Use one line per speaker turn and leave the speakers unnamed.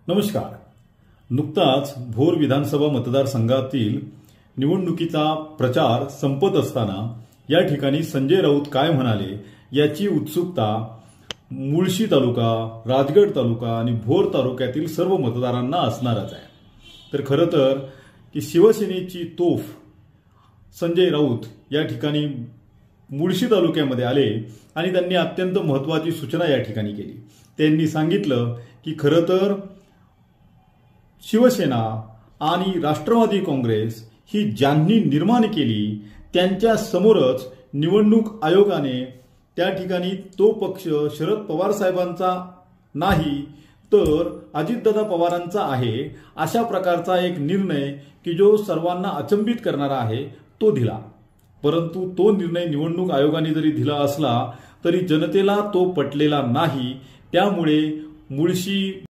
नमस्कार। नुकताच भोर विधानसभा मतदारसंघातील निवडणुकीचा प्रचार संपत असताना या ठिकाणी संजय राऊत काय म्हणाले याची उत्सुकता मुळशी तालुका, राजगड तालुका आणि भोर तालुक्यातील सर्व मतदारांना असणारच आहे। तर खरं तर की शिवसेनेची तोफ संजय राऊत या ठिकाणी मुळशी तालुक्यामध्ये आले आणि त्यांनी अत्यंत महत्त्वाची सूचना या ठिकाणी केली। त्यांनी सांगितलं की खरं तर शिवसेना आणि राष्ट्रवादी काँग्रेस ही ज्यांनी निर्माण केली त्यांच्या समोरच निवडणूक आयोगाने त्या ठिकाणी तो पक्ष शरद पवार साहेबांचा नाही तर अजितदादा पवारांचा आहे अशा प्रकारचा एक निर्णय की जो सर्वांना अचंबित करणारा आहे तो दिला। परंतु तो निर्णय निवडणूक आयोगाने जरी दिला असला तरी जनतेला तो पटलेला नाही। त्यामुळे मुळशी